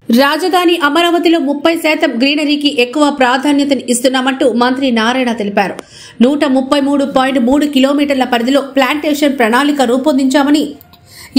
రాజధాని అమరావతిలో 30% గ్రీనరీకి ఎక్కువ ప్రాధాన్యతను ఇస్తున్నామంటూ మంత్రి నారాయణ తెలిపారు. 133.3 కిలోమీటర్ల పరిధిలో ప్లాంటేషన్ ప్రణాళిక రూపొందించామని,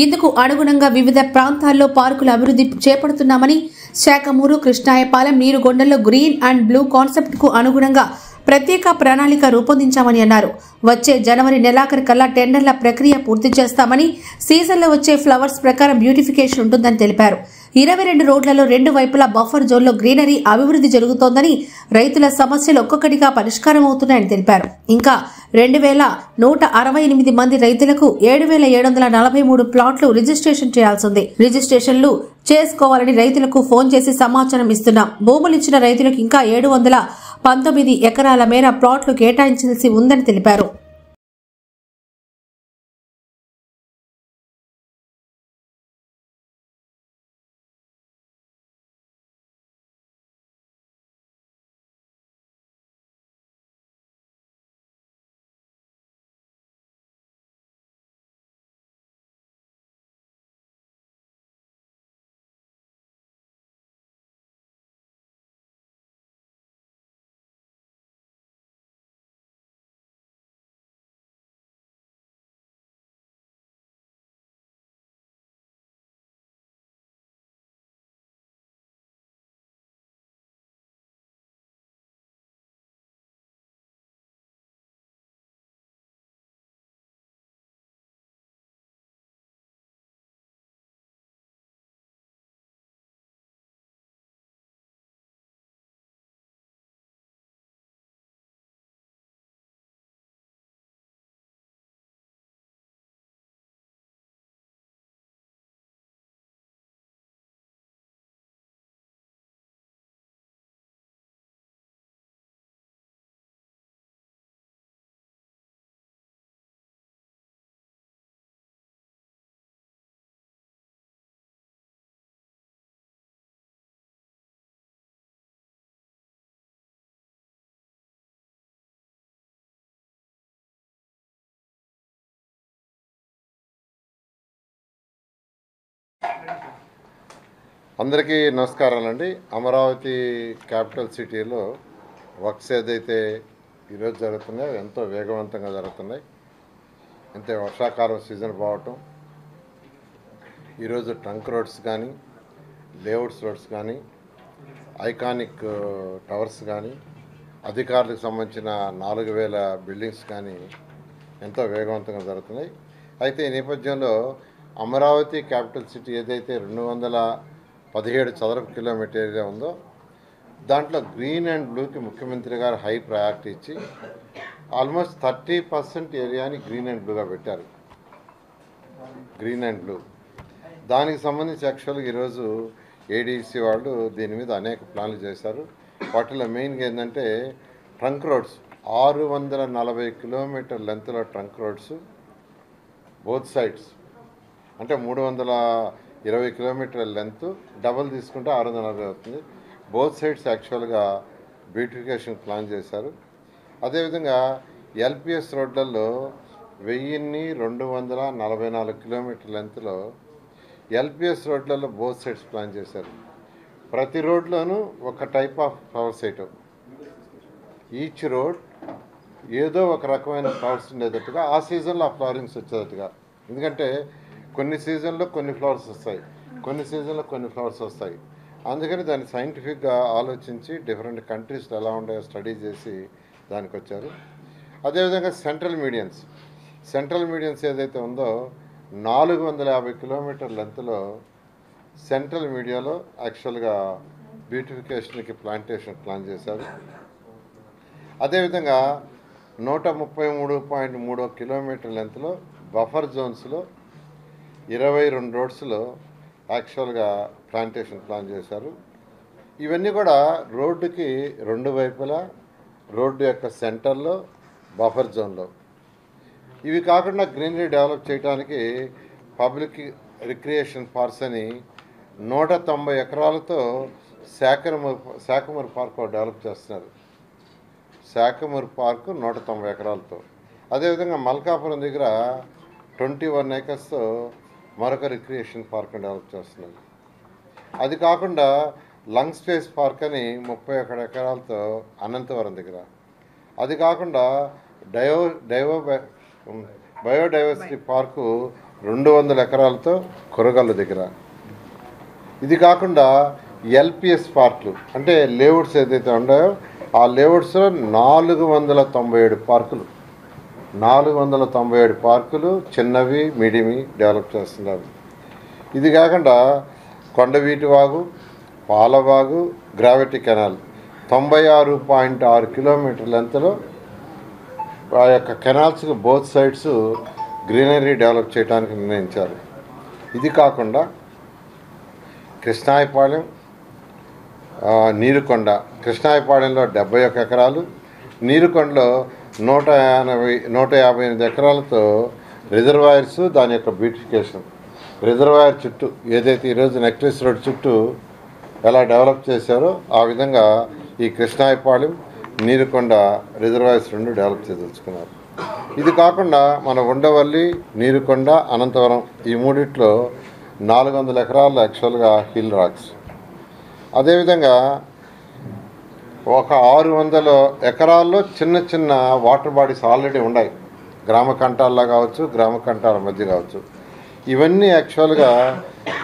ఇందుకు అనుగుణంగా వివిధ ప్రాంతాల్లో పార్కుల అభివృద్ధి చేపడుతున్నామని, శాఖమూరు, కృష్ణాయపాలెం, నీరుగొండలో గ్రీన్ అండ్ బ్లూ కాన్సెప్ట్ కు అనుగుణంగా ప్రత్యేక ప్రణాళిక రూపొందించామని అన్నారు. వచ్చే జనవరి నెలాఖరుకల్లా టెండర్ల ప్రక్రియ పూర్తి చేస్తామని, సీజన్లో వచ్చే ఫ్లవర్స్ ప్రకారం బ్యూటిఫికేషన్ ఉంటుందని తెలిపారు. 22 రోడ్లలో 2 వైపులా బఫర్ జోన్లో గ్రీనరీ అభివృద్ధి జరుగుతోందని, రైతుల సమస్యలు ఒక్కొక్కటిగా పరిష్కారం అవుతున్నాయని తెలిపారు. ఇంకా 2168 మంది రైతులకు 7743 ప్లాట్లు రిజిస్ట్రేషన్ చేయాల్సింది. రిజిస్ట్రేషన్లు చేసుకోవాలని రైతులకు ఫోన్ చేసి సమాచారం ఇస్తున్నాం. భూములిచ్చిన రైతులకు ఇంకా 719 ఎకరాల మేర ప్లాట్లు కేటాయించాల్సి ఉందని తెలిపారు. అందరికీ నమస్కారాలండి. అమరావతి క్యాపిటల్ సిటీలో వర్క్స్ ఏదైతే ఈరోజు జరుగుతున్నాయో ఎంతో వేగవంతంగా జరుగుతున్నాయి. అంతే వర్షాకాలం సీజన్ పోవటం, ఈరోజు ట్రంక్ రోడ్స్ కానీ, లేఅవుట్స్ రోడ్స్ కానీ, ఐకానిక్ టవర్స్ కానీ, అధికారులకు సంబంధించిన 4000 బిల్డింగ్స్ కానీ ఎంతో వేగవంతంగా జరుగుతున్నాయి. అయితే ఈ నేపథ్యంలో అమరావతి క్యాపిటల్ సిటీ ఏదైతే 217 చదరపు కిలోమీటర్ ఏరియా ఉందో దాంట్లో గ్రీన్ అండ్ బ్లూకి ముఖ్యమంత్రి గారు హై ప్రయారిటీ ఇచ్చి ఆల్మోస్ట్ 30% ఏరియాని గ్రీన్ అండ్ బ్లూగా పెట్టారు. గ్రీన్ అండ్ బ్లూ దానికి సంబంధించి యాక్చువల్గా ఈరోజు ఏడీసీ వాళ్ళు దీని మీద అనేక ప్లాన్లు చేశారు. వాటిలో మెయిన్గా ఏంటంటే ట్రంక్ రోడ్స్ 640 కిలోమీటర్ లెంత్లో ట్రంక్ రోడ్స్ బోత్ సైడ్స్, అంటే 320 కిలోమీటర్ల లెంత్, డబల్ తీసుకుంటే 640 అవుతుంది. బోత్ సైడ్స్ యాక్చువల్గా బ్యూటిఫికేషన్ ప్లాన్ చేశారు. అదేవిధంగా ఎల్పిఎస్ రోడ్లలో 1244 కిలోమీటర్ లెంత్లో ఎల్పిఎస్ రోడ్లలో బోత్ సైడ్స్ ప్లాన్ చేశారు. ప్రతి రోడ్లోనూ ఒక type of flower site, each road ఏదో ఒక రకమైన ఫ్లవర్స్ ఉండేటట్టుగా, ఆ సీజన్లో ఆ ఫ్లవరింగ్స్ వచ్చేటట్టుగా. ఎందుకంటే కొన్ని సీజన్లో కొన్ని ఫ్లవర్స్ వస్తాయి, కొన్ని సీజన్లో కొన్ని ఫ్లవర్స్ వస్తాయి. అందుకని దాన్ని సైంటిఫిక్గా ఆలోచించి డిఫరెంట్ కంట్రీస్లో ఎలా ఉన్నాయో స్టడీ చేసి దానికి వచ్చారు. అదేవిధంగా సెంట్రల్ మీడియన్స్ ఏదైతే ఉందో 450 కిలోమీటర్ లెంత్లో సెంట్రల్ మీడియాలో యాక్చువల్గా బ్యూటిఫికేషన్కి ప్లాంటేషన్ ప్లాన్ చేశారు. అదేవిధంగా 133.3 కిలోమీటర్ లెంత్లో బఫర్ జోన్స్లో 22 రోడ్స్లో యాక్చువల్గా ప్లాంటేషన్ ప్లాన్ చేశారు. ఇవన్నీ కూడా రోడ్డుకి 2 వైపులా, రోడ్డు యొక్క సెంటర్లో, బఫర్ జోన్లో. ఇవి కాకుండా గ్రీనరీ డెవలప్ చేయడానికి పబ్లిక్ రిక్రియేషన్ పార్క్స్ అని 190 ఎకరాలతో శాఖమూరు పార్క్ డెవలప్ చేస్తున్నారు. శాఖమూరు పార్కు 190 ఎకరాలతో. అదేవిధంగా మల్కాపురం దగ్గర 21 ఏకర్స్తో మరొక రిక్రియేషన్ పార్క్ డెవలప్ చేస్తున్నారు. అది కాకుండా లంగ్ స్పేస్ పార్క్ అని 31 ఎకరాలతో అనంతవరం దగ్గర, అది కాకుండా బయోడైవర్సిటీ పార్కు 200 ఎకరాలతో కొరగల్లు దగ్గర, ఇది కాకుండా ఎల్పిఎస్ పార్కులు అంటే లేఅవుట్స్ ఏదైతే ఉన్నాయో ఆ లేఅవుట్స్లో 497 పార్కులు చిన్నవి మీడియమి డెవలప్ చేస్తున్నారు. ఇది కాకుండా కొండవీటి వాగు, పాలవాగు, గ్రావిటీ కెనాల్ 96.6 కిలోమీటర్ల లెంత్లో ఆ యొక్క కెనాల్స్కి బోత్ సైడ్స్ గ్రీనరీ డెవలప్ చేయడానికి నిర్ణయించారు. ఇది కాకుండా కృష్ణాయపాలెం, నీరుకొండ, కృష్ణాయపాలెంలో 71 ఎకరాలు, నీరుకొండలో 158 ఎకరాలతో రిజర్వాయర్స్, దాని యొక్క బ్యూటిఫికేషన్, రిజర్వాయర్ చుట్టూ ఏదైతే ఈరోజు నెక్లెస్ రోడ్ చుట్టూ ఎలా డెవలప్ చేశారో ఆ విధంగా ఈ కృష్ణాయపాలెం, నీరుకొండ రిజర్వాయర్స్ 2 డెవలప్ చేయదలుచుకున్నారు. ఇది కాకుండా మన ఉండవల్లి, నీరుకొండ, అనంతవరం ఈ మూడిట్లో 400 ఎకరాల్లో యాక్చువల్గా హిల్ రాక్స్. అదేవిధంగా ఒక 600 ఎకరాల్లో చిన్న చిన్న వాటర్ బాడీస్ ఆల్రెడీ ఉన్నాయి, గ్రామ కంఠాల్లో కావచ్చు, గ్రామ కంఠాల మధ్య కావచ్చు. ఇవన్నీ యాక్చువల్గా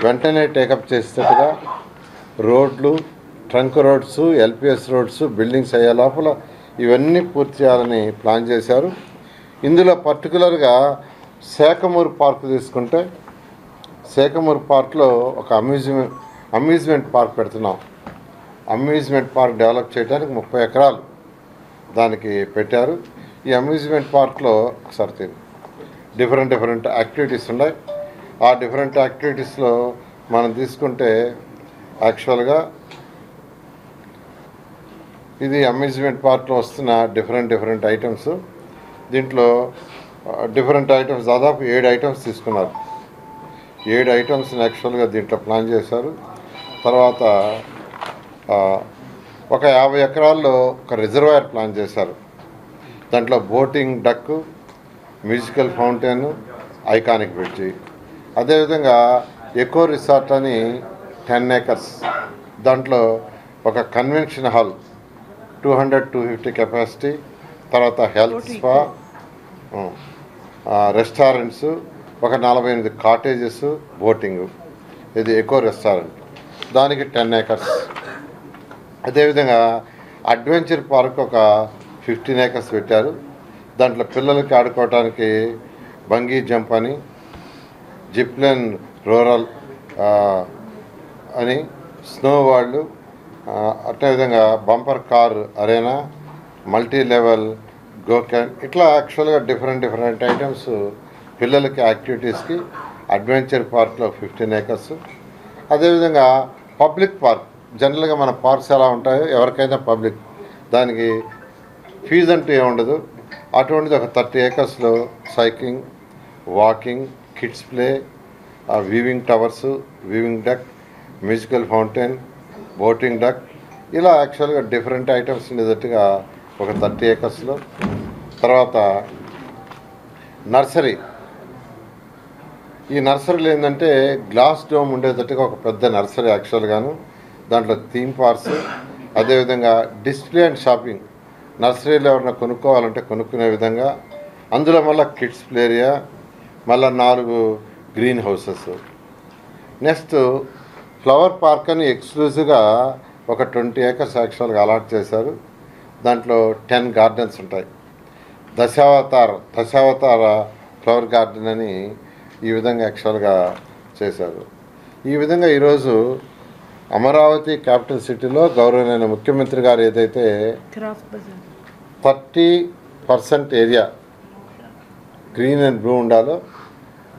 వెంటనే టేకప్ చేసేటట్టుగా రోడ్లు, trunk roads, LPS roads, buildings అయ్యే లోపల ఇవన్నీ పూర్తి చేయాలని ప్లాన్ చేశారు. ఇందులో పర్టికులర్గా శేఖమూరు పార్క్ తీసుకుంటే, శేఖమూరు పార్క్లో ఒక అమ్యూజ్మెంట్ పార్క్ పెడుతున్నాం. అమ్యూజ్మెంట్ పార్క్ డెవలప్ చేయడానికి 30 ఎకరాలు దానికి పెట్టారు. ఈ అమ్యూజ్మెంట్ పార్క్లో ఒకసారి డిఫరెంట్ యాక్టివిటీస్ ఉన్నాయి. ఆ డిఫరెంట్ యాక్టివిటీస్లో మనం తీసుకుంటే యాక్చువల్గా ఇది అమ్యూజ్మెంట్ పార్క్లో వస్తున్న డిఫరెంట్ ఐటమ్స్. దీంట్లో డిఫరెంట్ ఐటమ్స్ దాదాపు 7 ఐటమ్స్ తీసుకున్నారు. 7 ఐటమ్స్ని యాక్చువల్గా దీంట్లో ప్లాన్ చేశారు. తర్వాత ఒక 50 ఎకరాల్లో ఒక రిజర్వాయర్ ప్లాన్ చేశారు. దాంట్లో boating duck, musical fountain, iconic bridge, అదేవిధంగా ఎకో రిసార్ట్ అని 10 acres, దాంట్లో ఒక కన్వెన్షన్ హాల్ 200-250 కెపాసిటీ, తర్వాత హెల్త్ స్పా, రెస్టారెంట్స్, ఒక 48 కాటేజెస్, బోటింగ్, ఇది ఎకో రెస్టారెంట్, దానికి 10 acres. అదేవిధంగా అడ్వెంచర్ పార్క్ ఒక 15 acres పెట్టారు. దాంట్లో పిల్లలకి ఆడుకోవడానికి బంగీ జంప్ అని, జిప్లైన్ రూరల్ అని, స్నో వరల్డ్, అదేవిధంగా bumper car arena, multi level గోక్యాన్, ఇట్లా యాక్చువల్గా డిఫరెంట్ ఐటమ్స్ పిల్లలకి యాక్టివిటీస్కి అడ్వెంచర్ పార్క్లో 15 acres. అదేవిధంగా పబ్లిక్ పార్క్, జనరల్గా మన పార్క్స్ ఎలా ఉంటాయో ఎవరికైనా పబ్లిక్, దానికి ఫీజు అంటూ ఏముండదు, అటువంటిది ఒక 30 acresలో cycling, walking, kids play, viewing towers, viewing deck, musical fountain, boating deck, ఇలా యాక్చువల్గా డిఫరెంట్ ఐటమ్స్ ఉండేటట్టుగా ఒక 30 acresలో. తర్వాత నర్సరీ, ఈ నర్సరీలు ఏంటంటే గ్లాస్ డోమ్ ఉండేటట్టుగా ఒక పెద్ద నర్సరీ యాక్చువల్గాను, దాంట్లో థీమ్ పార్క్స్, అదేవిధంగా డిస్ప్లే అండ్ షాపింగ్, నర్సరీలో ఎవరైనా కొనుక్కోవాలంటే కొనుక్కునే విధంగా, అందులో మళ్ళీ కిడ్స్ ప్లే ఏరియా, మళ్ళీ 4 green houses. Next flower park అని ఎక్స్క్లూజివ్గా ఒక 20 acres యాక్చువల్గా అలాట్ చేశారు. దాంట్లో 10 గార్డెన్స్ ఉంటాయి. దశావతార ఫ్లవర్ గార్డెన్ అని ఈ విధంగా యాక్చువల్గా చేశారు. ఈ విధంగా ఈరోజు అమరావతి క్యాపిటల్ సిటీలో గౌరవనీయ ముఖ్యమంత్రి గారు ఏదైతే 30% ఏరియా గ్రీన్ అండ్ బ్లూ ఉండాలో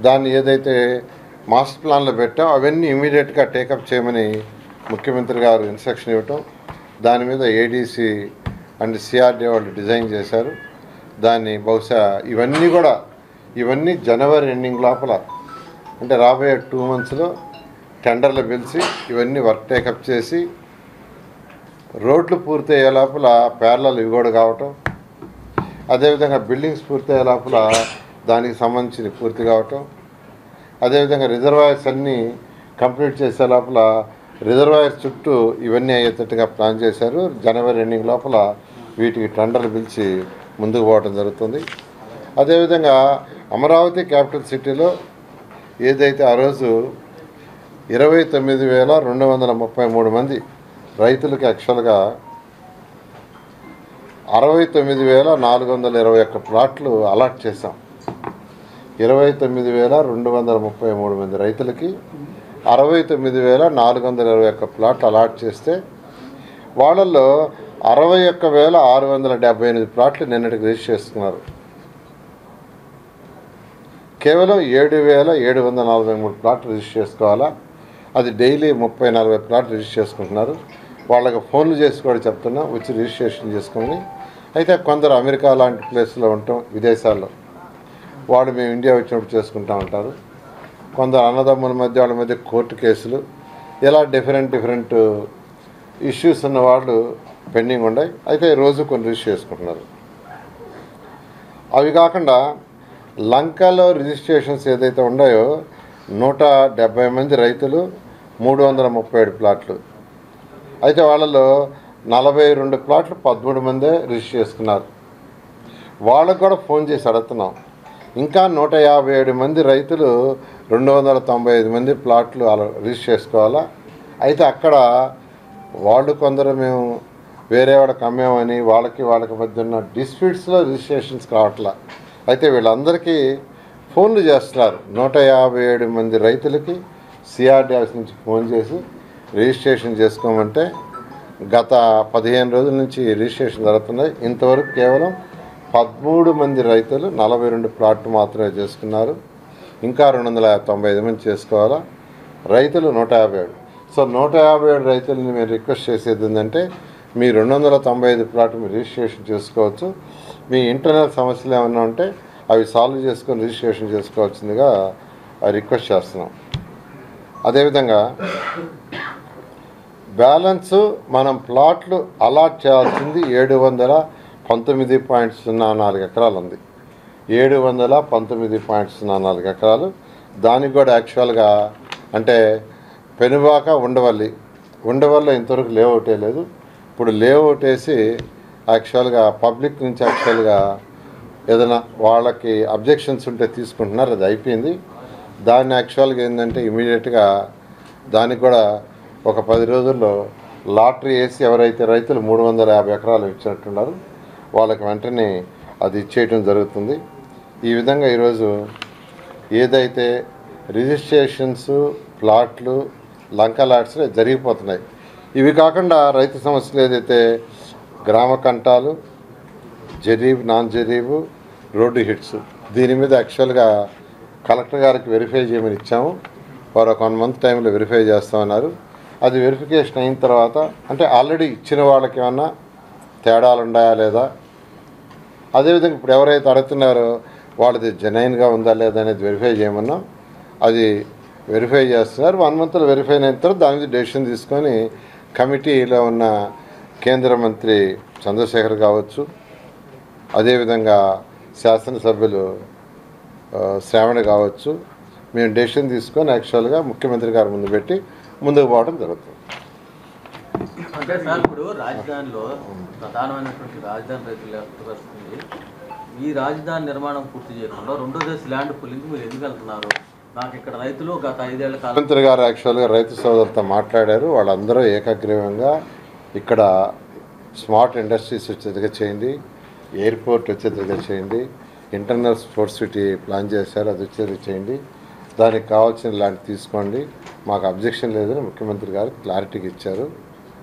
దాన్ని ఏదైతే మాస్టర్ ప్లాన్లో పెట్టాం అవన్నీ ఇమీడియట్గా టేకప్ చేయమని ముఖ్యమంత్రి గారు ఇన్స్ట్రక్షన్ ఇవ్వటం, దాని మీద ఏడీసీ అండ్ సిఆర్డీ వాళ్ళు డిజైన్ చేశారు. దాన్ని బహుశా ఇవన్నీ జనవరి ఎండింగ్ లోపల, అంటే రాబోయే 2 monthsలో టెండర్లు పిలిచి ఇవన్నీ వర్క్ టేకప్ చేసి రోడ్లు పూర్తయ్యే లోపల ప్యారలల్ ఇవి కూడా కావటం, అదేవిధంగా బిల్డింగ్స్ పూర్తయ్యే లోపల దానికి సంబంధించి పూర్తి కావటం, అదేవిధంగా రిజర్వాయర్స్ అన్నీ కంప్లీట్ చేసే లోపల రిజర్వాయర్ చుట్టూ ఇవన్నీ అయ్యేటట్టుగా ప్లాన్ చేశారు. జనవరి ఎండింగ్ లోపల వీటికి టెండర్లు పిలిచి ముందుకు పోవడం జరుగుతుంది. అదేవిధంగా అమరావతి క్యాపిటల్ సిటీలో ఏదైతే ఆ రోజు 29,233 మంది రైతులకు యాక్చువల్గా 69,421 ప్లాట్లు అలాట్ చేశాం. 29,233 మంది రైతులకి 69,421 ప్లాట్లు అలాట్ చేస్తే వాళ్ళల్లో 61,678 ప్లాట్లు నిన్నటికి రిజిస్టర్ చేసుకున్నారు. కేవలం 7,743 ప్లాట్లు రిజిస్టర్ చేసుకోవాలా. అది డైలీ 30-40 ప్లాట్లు రిజిస్టర్ చేసుకుంటున్నారు. వాళ్ళకి ఫోన్లు చేసి కూడా చెప్తున్నా వచ్చి రిజిస్ట్రేషన్ చేసుకోమని. అయితే కొందరు అమెరికా లాంటి ప్లేస్లో ఉంటాం, విదేశాల్లో వాళ్ళు మేము ఇండియా వచ్చినప్పుడు చేసుకుంటూ ఉంటారు. కొందరు అన్నదమ్ముల మధ్య వాళ్ళ మధ్య కోర్టు కేసులు ఇలా డిఫరెంట్ ఇష్యూస్ ఉన్న వాళ్ళు పెండింగ్ ఉన్నాయి. అయితే రోజు కొన్ని రిజిస్టర్ చేసుకుంటున్నారు. అవి కాకుండా లంకలో రిజిస్ట్రేషన్స్ ఏదైతే ఉన్నాయో 170 మంది రైతులు 337 ప్లాట్లు. అయితే వాళ్ళలో 42 ప్లాట్లు 13 మందే రిజిస్టర్ చేసుకున్నారు. వాళ్ళకు కూడా ఫోన్ చేసి అడుగుతున్నాం. ఇంకా 157 మంది రైతులు 295 మంది ప్లాట్లు రిజిస్టర్ చేసుకోవాలా. అయితే అక్కడ వాళ్ళు కొందరు మేము వేరే వాళ్ళకి అమ్మామని వాళ్ళకి మధ్య ఉన్న డిస్ప్యూట్స్లో రిజిస్ట్రేషన్స్ కావట్లా. అయితే వీళ్ళందరికీ ఫోన్లు చేస్తున్నారు. 157 మంది రైతులకి సిఆర్డీ ఆఫీస్ నుంచి ఫోన్ చేసి రిజిస్ట్రేషన్ చేసుకోమంటే గత 15 రోజుల నుంచి రిజిస్ట్రేషన్ జరుగుతున్నాయి. ఇంతవరకు కేవలం 13 మంది రైతులు 42 ప్లాట్లు మాత్రమే చేసుకున్నారు. ఇంకా 295 మంది చేసుకోవాలా. రైతులు 157. సో 157 రైతులని మేము రిక్వెస్ట్ చేసేది ఏంటంటే మీ 295 ప్లాట్లు మీరు రిజిస్ట్రేషన్ చేసుకోవచ్చు. మీ ఇంటర్నల్ సమస్యలు ఏమైనా ఉంటే అవి సాల్వ్ చేసుకొని రిజిస్ట్రేషన్ చేసుకోవాల్సిందిగా రిక్వెస్ట్ చేస్తున్నాం. అదేవిధంగా బ్యాలెన్స్ మనం ప్లాట్లు అలాట్ చేయాల్సింది 719.04 ఎకరాలు ఉంది. 719.04 ఎకరాలు. దానికి కూడా యాక్చువల్గా అంటే పెనుబాక ఉండవల్లి ఇంతవరకు లేఅవుట్ లేదు. ఇప్పుడు లేఅవుట్ వేసి యాక్చువల్గా పబ్లిక్ నుంచి యాక్చువల్గా ఏదైనా వాళ్ళకి అబ్జెక్షన్స్ ఉంటే తీసుకుంటున్నారు. అది అయిపోయింది. దాన్ని యాక్చువల్గా ఏంటంటే ఇమీడియట్గా దానికి కూడా ఒక 10 రోజుల్లో లాటరీ వేసి ఎవరైతే రైతులు 350 ఎకరాలు ఇచ్చినట్టున్నారు వాళ్ళకి వెంటనే అది ఇచ్చేయటం జరుగుతుంది. ఈ విధంగా ఈరోజు ఏదైతే రిజిస్ట్రేషన్స్ ప్లాట్లు లంక లాట్స్ జరిగిపోతున్నాయి. ఇవి కాకుండా రైతు సమస్యలు ఏదైతే గ్రామ కంటాలు, జరీబ్, నాన్ జరీబు, రోడ్డు హిట్స్, దీని మీద యాక్చువల్గా కలెక్టర్ గారికి వెరిఫై చేయమని ఇచ్చాము. వారు ఒక 1 మంత్ టైంలో వెరిఫై చేస్తామన్నారు. అది వెరిఫికేషన్ అయిన తర్వాత అంటే ఆల్రెడీ ఇచ్చిన వాళ్ళకి ఏమన్నా తేడాలు ఉన్నాయా లేదా, అదేవిధంగా ఇప్పుడు ఎవరైతే అడుగుతున్నారో వాళ్ళది జెన్యూన్గా ఉందా లేదా అనేది వెరిఫై చేయమన్నాం. అది వెరిఫై చేస్తున్నారు. 1 మంత్లో వెరిఫై అయిన తర్వాత దాని మీద డెసిషన్ తీసుకొని కమిటీలో ఉన్న కేంద్ర మంత్రి చంద్రశేఖర్ కావచ్చు, అదేవిధంగా శాసనసభ్యులు శ్రావణ కావచ్చు, మేము డెసిషన్ తీసుకొని యాక్చువల్గా ముఖ్యమంత్రి గారి ముందు పెట్టి ముందుకు పోవడం జరుగుతుంది. అంటే సార్ ఇప్పుడు రాజధానిలో ప్రధానమైనటువంటి రాజధాని రైతులు వస్తుంది. ఈ రాజధాని నిర్మాణం పూర్తి చేయకుండా రెండో దశ ల్యాండ్ పుల్లింగ్ మీరు ఎందుకు వెళ్తున్నారు? నాకు ఇక్కడ రైతులు గత 5 ఏళ్ల కాలం ముఖ్యమంత్రి గారు యాక్చువల్గా రైతు సోదరులతో మాట్లాడారు. వాళ్ళందరూ ఏకగ్రీవంగా ఇక్కడ స్మార్ట్ ఇండస్ట్రీస్ వచ్చేదిగా చేయండి, ఎయిర్పోర్ట్ వచ్చేదిగా చేయండి, ఇంటర్నల్ స్పోర్ట్స్ సిటీ ప్లాన్ చేశారు, అది వచ్చేది చేయండి, దానికి కావాల్సిన ల్యాండ్ తీసుకోండి, మాకు అబ్జెక్షన్ లేదని ముఖ్యమంత్రి గారు క్లారిటీకి ఇచ్చారు.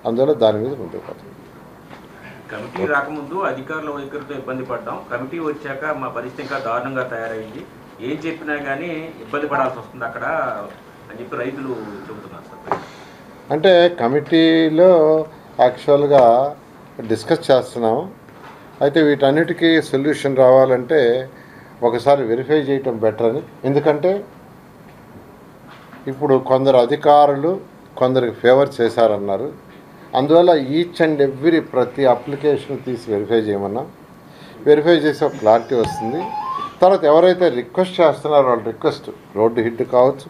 అందువల్ల దాని మీద ముందుకు పోతాం. కమిటీ రాకముందు అధికారుల వైఖరితో ఇబ్బంది పడ్డాం. కమిటీ వచ్చాక మా పరిస్థితి ఇంకా దారుణంగా తయారైంది. ఏం చెప్పినా కానీ ఇబ్బంది పడాల్సి వస్తుంది అక్కడ అని చెప్పి రైతులు చెబుతున్నారు సార్. అంటే కమిటీలో యాక్చువల్గా డిస్కస్ చేస్తున్నాం. అయితే వీటన్నిటికీ సొల్యూషన్ రావాలంటే ఒకసారి వెరిఫై చేయటం బెటర్ అని. ఎందుకంటే ఇప్పుడు కొందరు అధికారులు కొందరికి ఫేవర్ చేశారన్నారు. అందువల్ల ఈచ్ అండ్ ఎవ్రీ ప్రతి అప్లికేషన్ తీసి వెరిఫై చేయమన్నా. వెరిఫై చేసి ఒక క్లారిటీ వస్తుంది. తర్వాత ఎవరైతే రిక్వెస్ట్ చేస్తున్నారో వాళ్ళ రిక్వెస్ట్ రోడ్డు హిట్ కావచ్చు,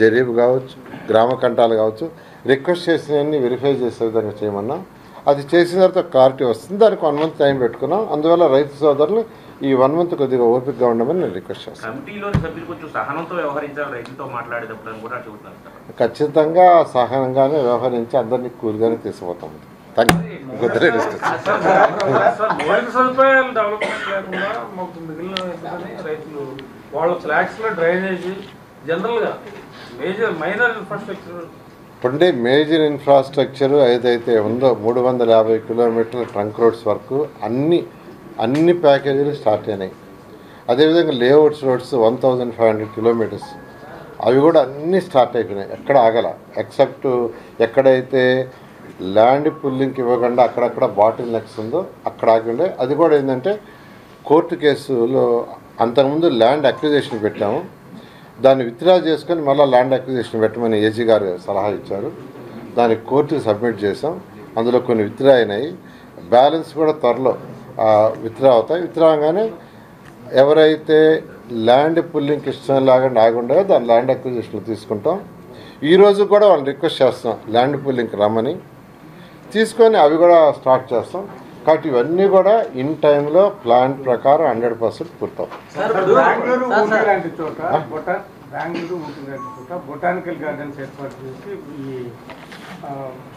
జరీబ్ కావచ్చు, గ్రామ కంటాలు కావచ్చు, రిక్వెస్ట్ చేసినవన్నీ వెరిఫై చేసే విధంగా చేయమన్నా. అది చేసిన తర్వాత క్లారిటీ వస్తుంది. దానికి 1 month టైం పెట్టుకున్నాం. అందువల్ల రైతు సోదరులు ఈ 1 month కొద్దిగా ఓపికగా ఉండమని నేను రిక్వెస్ట్ చేస్తాను. కమిటీలోని సభ్యులు కొంచెం సహనంతో వ్యవహరించాలి రైతులతో మాట్లాడేటప్పుడు అని కూడా చెబుతున్నాను సార్. ఖచ్చితంగా సహనంగానే వ్యవహరించి అందరినీ కూల్గానే తీసుకుపోతాం. Thank you. మౌలిక సదుపాయాలు డెవలప్మెంట్ లేకుండా మాకు మిగిలిన రైతులు వాళ్ళ ఫ్లాట్స్లో డ్రైనేజీ జనరల్గా మైనర్ ఇన్ఫ్రాస్ట్రక్చర్ ఇప్పుడే మేజర్ ఇన్ఫ్రాస్ట్రక్చర్ ఏదైతే ఉందో 350 కిలోమీటర్ల ట్రంక్ రోడ్స్ వరకు అన్ని ప్యాకేజీలు స్టార్ట్ అయినాయి. అదేవిధంగా లేఅవుట్స్ రోడ్స్ 1500 కిలోమీటర్స్ అవి కూడా అన్నీ స్టార్ట్ అయిపోయినాయి. ఎక్కడ ఆగల ఎక్సెప్ట్ ఎక్కడైతే ల్యాండ్ పుల్లింగ్కి ఇవ్వకుండా అక్కడక్కడ బాటిల్ నెక్స్ ఉందో అక్కడ ఆగిండే. అది కూడా ఏంటంటే కోర్టు కేసులో అంతకుముందు ల్యాండ్ అక్విజిషన్ పెట్టాము. దాన్ని విత్డ్రా చేసుకొని మళ్ళీ ల్యాండ్ అక్విజిషన్ పెట్టమని ఏజీ గారు సలహా ఇచ్చారు. దానికి కోర్టుకి సబ్మిట్ చేసాం. అందులో కొన్ని విత్డ్రా అయినాయి. బ్యాలెన్స్ కూడా త్వరలో విత్డ్రా అవుతాయి. విత్డ్రా అవగానే ఎవరైతే ల్యాండ్ పుల్లింగ్కి ఇష్టం లేకుండా ఆగుండో దాని ల్యాండ్ అక్విజిషన్ తీసుకుంటాం. ఈరోజు కూడా వాళ్ళని రిక్వెస్ట్ చేస్తాం ల్యాండ్ పుల్లింగ్కి రమ్మని తీసుకొని అవి కూడా స్టార్ట్ చేస్తాం. కాబట్టి ఇవన్నీ కూడా ఇన్ టైంలో ప్లాన్ ప్రకారం 100% పూర్తవుతాం. బెంగళూరు ఊటీ లాంటి చోట బొటానికల్ గార్డెన్స్ ఏర్పాటు చేసి ఈ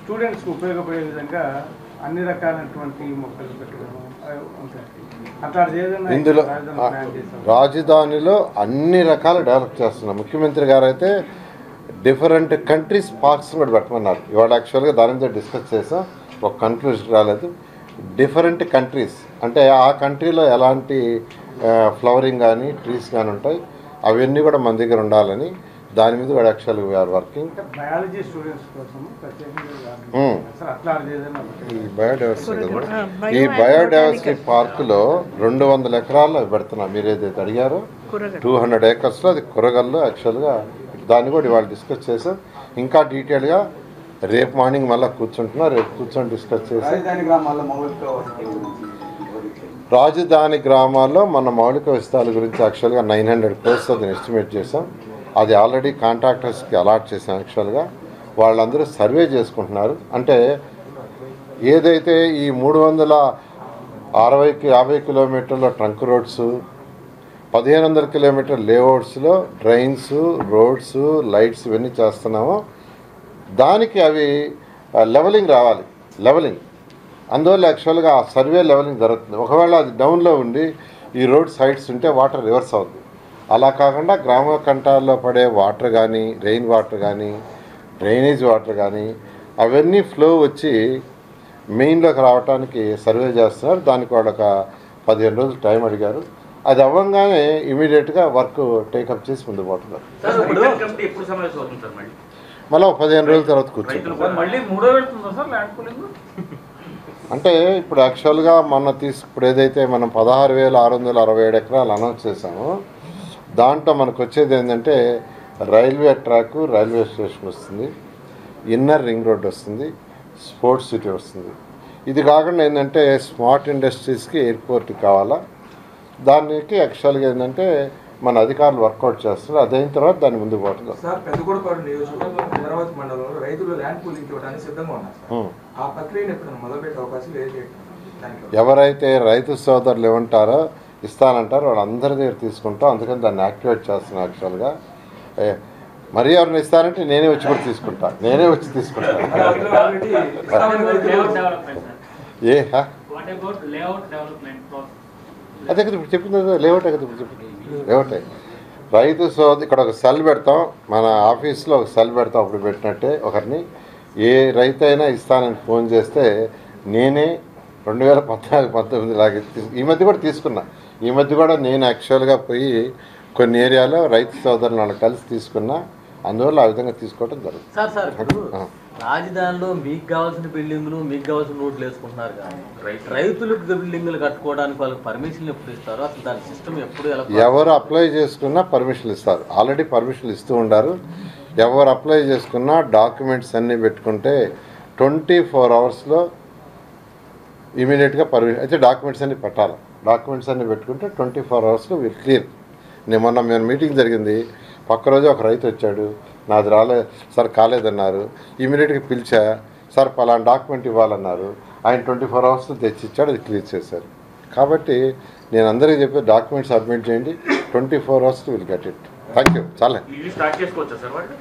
స్టూడెంట్స్కి ఉపయోగపడే విధంగా అన్ని రకాలైనటువంటి మొక్కలు పెట్టడం ఉంటాయి. అట్లా ఇందులో రాజధానిలో అన్ని రకాలు డెవలప్ చేస్తున్నాం. ముఖ్యమంత్రి గారు అయితే డిఫరెంట్ కంట్రీస్ పార్క్స్ కూడా పెట్టమన్నారు. ఇవాళ యాక్చువల్గా దాని మీద డిస్కస్ చేసాం. ఒక కన్క్లూజన్ రాలేదు. డిఫరెంట్ కంట్రీస్ అంటే ఆ కంట్రీలో ఎలాంటి ఫ్లవరింగ్ కానీ ట్రీస్ కానీ ఉంటాయి అవన్నీ కూడా మన దగ్గర ఉండాలని దాని మీద కూడా యాక్చువల్గా వీఆర్ వర్కింగ్. బయాలజీ స్టూడెంట్స్ కోసం ఈ బయోడైవర్సిటీ పార్కులో 200 ఎకరాల్లో పెడుతున్నాం. మీరు ఏదైతే అడిగారో 200 acresలో అది కూరగాయలు యాక్చువల్గా దాన్ని కూడా ఇవాళ డిస్కస్ చేసాం. ఇంకా డీటెయిల్గా రేపు మార్నింగ్ మళ్ళీ కూర్చుంటున్నాం. రేపు కూర్చొని డిస్కస్ చేసి రాజధాని గ్రామాల్లో మన మౌలిక వసతుల గురించి యాక్చువల్గా 900 crores అది ఎస్టిమేట్ చేసాం. అది ఆల్రెడీ కాంట్రాక్టర్స్కి అలాట్ చేసాం. యాక్చువల్గా వాళ్ళందరూ సర్వే చేసుకుంటున్నారు. అంటే ఏదైతే ఈ 350 కిలోమీటర్ల ట్రంక్ రోడ్స్ 1500 కిలోమీటర్ లేఅవుట్స్లో డ్రైన్స్ రోడ్స్ లైట్స్ ఇవన్నీ చేస్తున్నామో దానికి అవి లెవెలింగ్ రావాలి. లెవెలింగ్ అందువల్ల యాక్చువల్గా ఆ సర్వే లెవెలింగ్ జరుగుతుంది. ఒకవేళ అది డౌన్లో ఉండి ఈ రోడ్ సైడ్స్ ఉంటే వాటర్ రివర్స్ అవుతుంది. అలా కాకుండా గ్రామ కంఠాల్లో పడే వాటర్ కానీ రెయిన్ వాటర్ కానీ డ్రైనేజ్ వాటర్ కానీ అవన్నీ ఫ్లో వచ్చి మెయిన్లోకి రావడానికి సర్వే చేస్తున్నారు. దానికి వాళ్ళొక 15 రోజులు టైం అడిగారు. అది అవ్వగానే ఇమీడియట్గా వర్క్ టేకప్ చేసి ముందు పోతున్నారు. మళ్ళీ 15 రోజుల తర్వాత కూర్చుంటాం. అంటే ఇప్పుడు యాక్చువల్గా ఇప్పుడు ఏదైతే మనం 16,667 ఎకరాలు అనౌన్స్ చేసామో దాంట్లో మనకు వచ్చేది ఏంటంటే రైల్వే ట్రాక్ రైల్వే స్టేషన్ వస్తుంది, ఇన్నర్ రింగ్ రోడ్ వస్తుంది, స్పోర్ట్స్ సిటీ వస్తుంది. ఇది కాకుండా ఏంటంటే స్మార్ట్ ఇండస్ట్రీస్కి ఎయిర్పోర్ట్ కావాలా. దానికి యాక్చువల్గా ఏంటంటే మన అధికారులు వర్కౌట్ చేస్తున్నారు. అదైన తర్వాత దాన్ని ముందుకు పోతుంది. సార్ పెద్దగూడపాడు నియోజకవర్గం అమరావతి మండలంలో రైతులు ల్యాండ్ పూలింగ్ ఇవ్వడానికి సిద్ధంగా ఉన్నారు సార్. ఆ ప్రక్రియను ఎప్పుడైనా మొదలుపెట్టే అవకాశం లేదు. ఎవరైతే రైతు సోదరులు ఏమంటారో ఇస్తానంటారో వాళ్ళందరి దగ్గర తీసుకుంటాం. అందుకని దాన్ని యాక్టివేట్ చేస్తున్నాను. యాక్చువల్గా మరీ ఎవరిని ఇస్తానంటే నేనే వచ్చి కూడా తీసుకుంటాను. అదే కదా ఇప్పుడు చెప్పింది. లేఅవుట్ కదా ఇప్పుడు చెప్పింది. లేఅవుట్ రైతు సోదరు ఇక్కడ ఒక సెల్ పెడతాం. మన ఆఫీస్లో ఒక సెల్ పెడతాం. అప్పుడు పెట్టినట్టే ఒకరిని ఏ రైతు అయినా ఇస్తానని ఫోన్ చేస్తే నేనే 2014-19 లాగే ఈ మధ్య కూడా తీసుకున్నా. ఈ మధ్య కూడా నేను యాక్చువల్గా పోయి కొన్ని ఏరియాలో రైతు సోదరులు వాళ్ళని కలిసి తీసుకున్నా. అందువల్ల ఆ విధంగా తీసుకోవడం జరుగుతుంది. రాజధానిలో మీకు కావాల్సిన బిల్డింగ్లు మీకు కావాల్సిన రోడ్లు వేసుకుంటున్నారు కానీ రైతులకు బిల్డింగ్లు కట్టుకోవడానికి వాళ్ళకి పర్మిషన్లు ఎప్పుడు ఇస్తారో అసలు దాని సిస్టమ్ ఎప్పుడు ఎవరు అప్లై చేసుకున్నా పర్మిషన్లు ఇస్తారు. ఆల్రెడీ పర్మిషన్లు ఇస్తూ ఉండారు. ఎవరు అప్లై చేసుకున్నా డాక్యుమెంట్స్ అన్నీ పెట్టుకుంటే 24 అవర్స్లో ఇమీడియట్గా పర్మిషన్ అయితే డాక్యుమెంట్స్ అన్నీ పెట్టాలి. డాక్యుమెంట్స్ అన్నీ పెట్టుకుంటే 24 అవర్స్లో వీళ్ళు క్లియర్. మొన్న మీటింగ్ జరిగింది. పక్క రోజు ఒక రైతు వచ్చాడు. నాది రాలేదు సార్, కాలేదన్నారు. ఇమీడియట్గా పిలిచా, సార్ పలానా డాక్యుమెంట్ ఇవ్వాలన్నారు. ఆయన 24 hours తెచ్చిచ్చాడు, అది క్లియర్ చేశారు. కాబట్టి నేను అందరికీ చెప్పే డాక్యుమెంట్ సబ్మిట్ చేయండి, 24 hours will get it. Thank you. చాలా ఇల్లు స్టార్ట్ చేసుకోవచ్చా సార్ వాళ్ళు?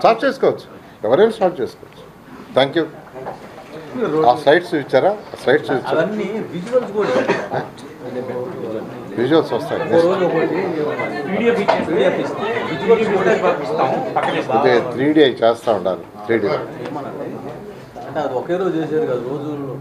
స్టార్ట్ చేసుకోవచ్చు, ఎవరైనా స్టార్ట్ చేసుకోవచ్చు. Thank you. ఆ సైట్స్ ఇచ్చారా? ఆ సైట్స్ ఇచ్చారా? అవన్నీ విజువల్స్ కూడా విజువల్స్ వస్తాయి. ఇదే 3D చేస్తూ ఉండాలి. 3D ఏమన్నా అంటే అది ఒకే రోజు చేసేది కదా, రోజుల్లో